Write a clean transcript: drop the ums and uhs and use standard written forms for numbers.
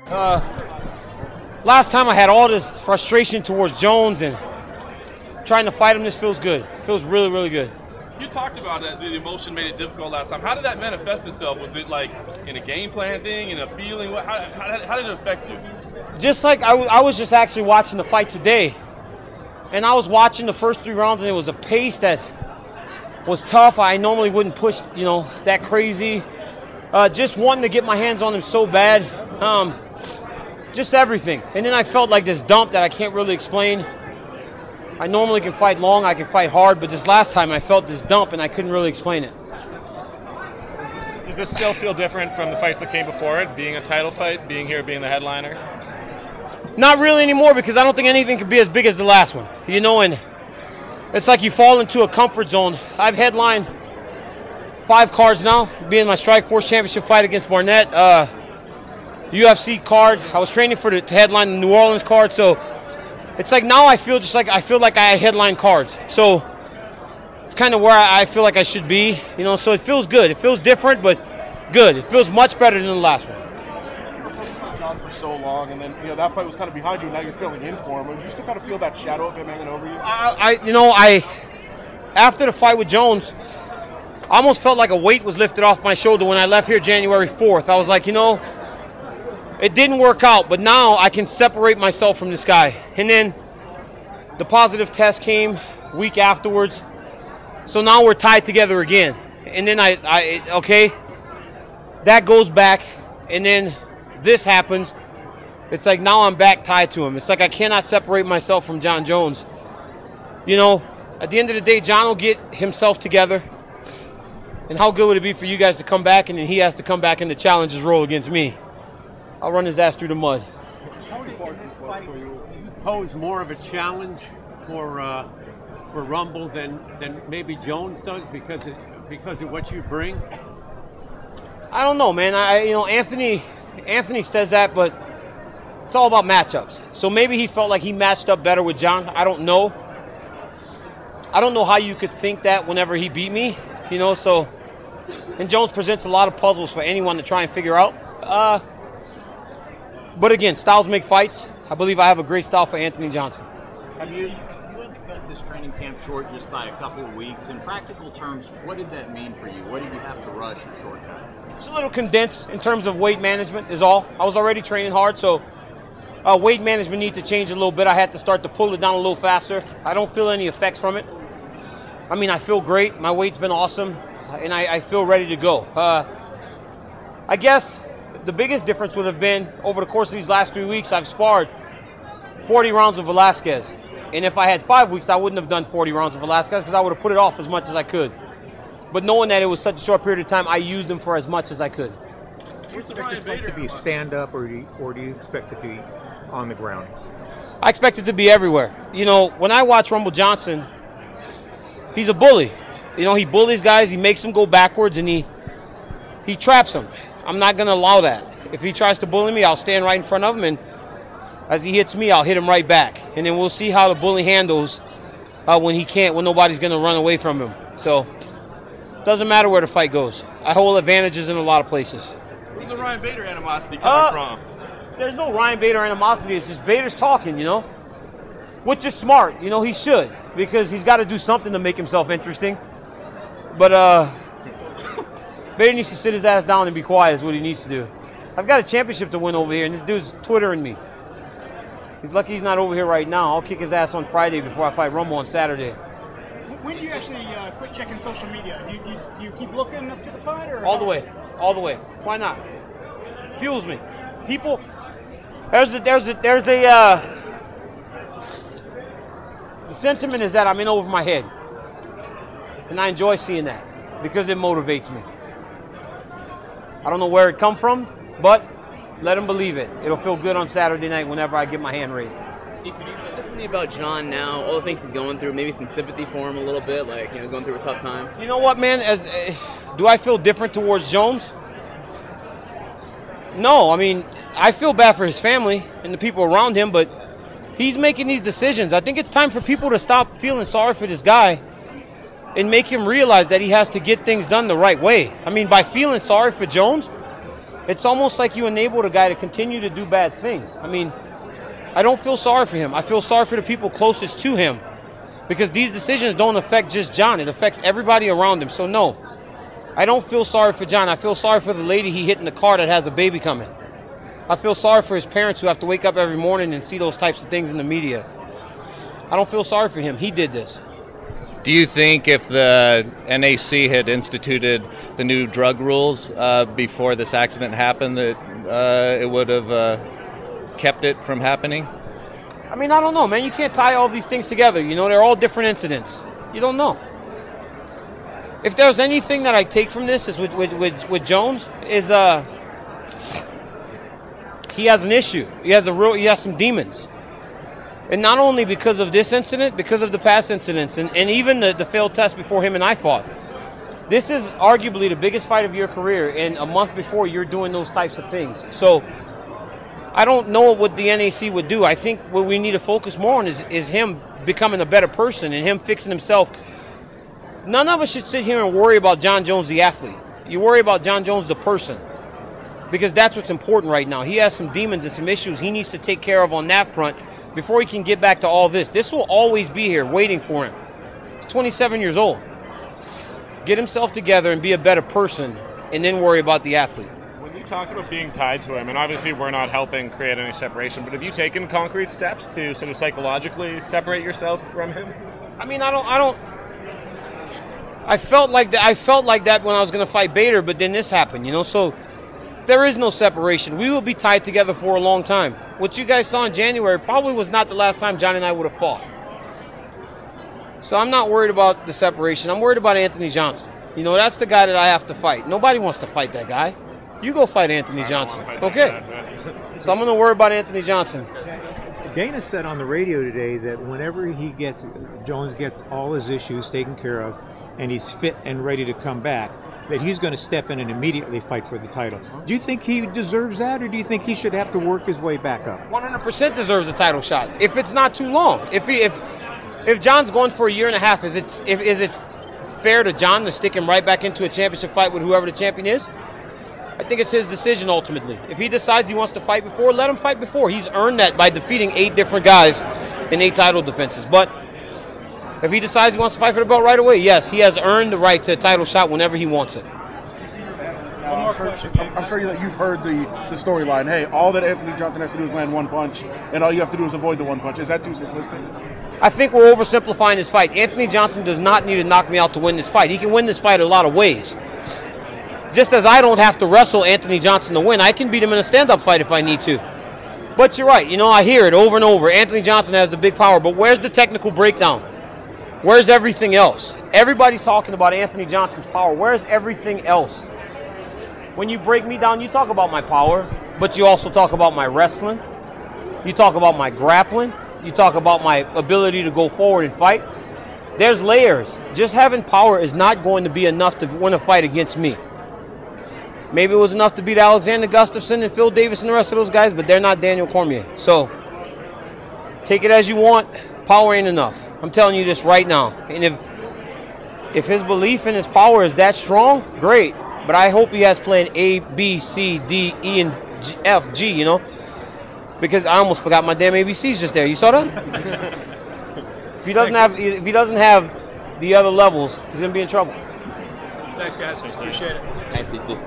Last time I had all this frustration towards Jones and trying to fight him. This feels good. Feels really, really good. You talked about that the emotion made it difficult last time. How did that manifest itself? Was it like in a game plan thing, in a feeling? How did it affect you? Just like I was just actually watching the fight today, and I was watching the first 3 rounds, and it was a pace that was tough. I normally wouldn't push, that crazy. Just wanting to get my hands on him so bad. Just everything. And then I felt like this dump that I can't really explain. I normally can fight long, I can fight hard, but this last time I felt this dump and I couldn't really explain it. Does this still feel different from the fights that came before it, being a title fight, being here, being the headliner? Not really anymore, because I don't think anything could be as big as the last one. And it's like you fall into a comfort zone. I've headlined 5 cards now, being my Strikeforce Championship fight against Barnett, UFC card. I was training to headline the New Orleans card, so it's like now I feel like I headline cards. So it's kind of where I feel like I should be, so it feels good. It feels different, but good. It feels much better than the last one. John for so long, and then that fight was kind of behind you, and now you're filling in for him. Do you still kind of feel that shadow of him hanging over you? After the fight with Jones, I almost felt like a weight was lifted off my shoulder when I left here January 4th. I was like, it didn't work out, but now I can separate myself from this guy. And then the positive test came week afterwards. So now we're tied together again. And then that goes back, and then this happens. It's like now I'm back tied to him. It's like I cannot separate myself from John Jones. At the end of the day, John will get himself together. And how good would it be for you guys to come back, and then he has to come back and to challenge his role against me? I'll run his ass through the mud. How did this fight pose more of a challenge for Rumble than maybe Jones does because of what you bring? I don't know, man. Anthony says that, but it's all about matchups. So maybe he felt like he matched up better with John. I don't know. I don't know how you could think that whenever he beat me, So, and Jones presents a lot of puzzles for anyone to try and figure out. But again, styles make fights. I believe I have a great style for Anthony Johnson. You had to cut this training camp short just by a couple of weeks. In practical terms, what did that mean for you? What did you have to rush or shortcut? It's a little condensed in terms of weight management is all. I was already training hard, so weight management needs to change a little bit. I had to start to pull it down a little faster. I don't feel any effects from it. I feel great. My weight's been awesome, and I feel ready to go. I guess the biggest difference would have been over the course of these last 3 weeks, I've sparred 40 rounds with Velasquez. And if I had 5 weeks, I wouldn't have done 40 rounds with Velasquez because I would have put it off as much as I could. But knowing that it was such a short period of time, I used them for as much as I could. Do you expect this fight to be stand-up, or do you expect it to be on the ground? I expect it to be everywhere. When I watch Rumble Johnson, he's a bully. He bullies guys, he makes them go backwards, and he traps them. I'm not going to allow that. If he tries to bully me, I'll stand right in front of him, and as he hits me, I'll hit him right back. And then we'll see how the bully handles when nobody's going to run away from him. So, doesn't matter where the fight goes. I hold advantages in a lot of places. Where's the Ryan Bader animosity coming from? There's no Ryan Bader animosity. It's just Bader's talking, which is smart. He should, because he's got to do something to make himself interesting. But Bader needs to sit his ass down and be quiet is what he needs to do. I've got a championship to win over here, and this dude's Twittering me. He's lucky he's not over here right now. I'll kick his ass on Friday before I fight Rumble on Saturday. When do you actually quit checking social media? Do you keep looking up to the fight? Or all the way. Why not? Fuels me. People, the sentiment is that I'm in over my head. And I enjoy seeing that because it motivates me. I don't know where it come from, but let them believe it. It'll feel good on Saturday night whenever I get my hand raised. Do you feel differently about John now? All the things he's going through, maybe some sympathy for him a little bit, like going through a tough time. You know what, man? Do I feel different towards Jones? No, I feel bad for his family and the people around him, but he's making these decisions. I think it's time for people to stop feeling sorry for this guy and make him realize that he has to get things done the right way. By feeling sorry for Jones, it's almost like you enabled a guy to continue to do bad things. I mean, I don't feel sorry for him. I feel sorry for the people closest to him, because these decisions don't affect just John. It affects everybody around him. So no, I don't feel sorry for John. I feel sorry for the lady he hit in the car that has a baby coming. I feel sorry for his parents who have to wake up every morning and see those types of things in the media. I don't feel sorry for him. He did this. Do you think if the NAC had instituted the new drug rules before this accident happened, that it would have kept it from happening? I mean, I don't know, man. You can't tie all these things together. You know, they're all different incidents. You don't know. If there's anything that I take from this is with Jones is he has an issue. He has some demons. And not only because of this incident, because of the past incidents, and even the failed test before him and I fought. This is arguably the biggest fight of your career, and a month before you're doing those types of things. So I don't know what the NAC would do. I think what we need to focus more on is him becoming a better person and him fixing himself. None of us should sit here and worry about John Jones, the athlete. You worry about John Jones, the person, because that's what's important right now. He has some demons and some issues he needs to take care of on that front before he can get back to all this. This will always be here waiting for him. He's 27 years old. Get himself together and be a better person, and then worry about the athlete. When you talked about being tied to him, and obviously we're not helping create any separation, but have you taken concrete steps to sort of psychologically separate yourself from him? I mean, I felt like that when I was going to fight Bader, but then this happened, you know, so there is no separation. We will be tied together for a long time. What you guys saw in January probably was not the last time John and I would have fought. So I'm not worried about the separation. I'm worried about Anthony Johnson. You know, that's the guy that I have to fight. Nobody wants to fight that guy. You go fight Anthony Johnson. Okay. So I'm going to worry about Anthony Johnson. Dana said on the radio today that whenever Jones gets all his issues taken care of and he's fit and ready to come back, that he's going to step in and immediately fight for the title. Do you think he deserves that, or do you think he should have to work his way back up? 100% deserves a title shot. If it's not too long. If John's going for a year and a half, is it fair to John to stick him right back into a championship fight with whoever the champion is? I think it's his decision ultimately. If he decides he wants to fight before, let him fight before. He's earned that by defeating 8 different guys in 8 title defenses. But if he decides he wants to fight for the belt right away, yes, he has earned the right to a title shot whenever he wants it. I'm sure that you've heard the storyline. Hey, all that Anthony Johnson has to do is land one punch, and all you have to do is avoid the one punch. Is that too simplistic? I think we're oversimplifying this fight. Anthony Johnson does not need to knock me out to win this fight. He can win this fight a lot of ways. Just as I don't have to wrestle Anthony Johnson to win, I can beat him in a stand-up fight if I need to. But you're right. You know, I hear it over and over. Anthony Johnson has the big power, but where's the technical breakdown? Where's everything else? Everybody's talking about Anthony Johnson's power. Where's everything else? When you break me down, you talk about my power, but you also talk about my wrestling. You talk about my grappling. You talk about my ability to go forward and fight. There's layers. Just having power is not going to be enough to win a fight against me. Maybe it was enough to beat Alexander Gustafsson and Phil Davis and the rest of those guys, but they're not Daniel Cormier. So take it as you want. Power ain't enough. I'm telling you this right now. And if his belief in his power is that strong, great. But I hope he has plan A, B, C, D, E, and F, G, you know? Because I almost forgot my damn ABCs just there. You saw that? If he doesn't have the other levels, he's going to be in trouble. Thanks, guys. Appreciate it. Thanks, DC.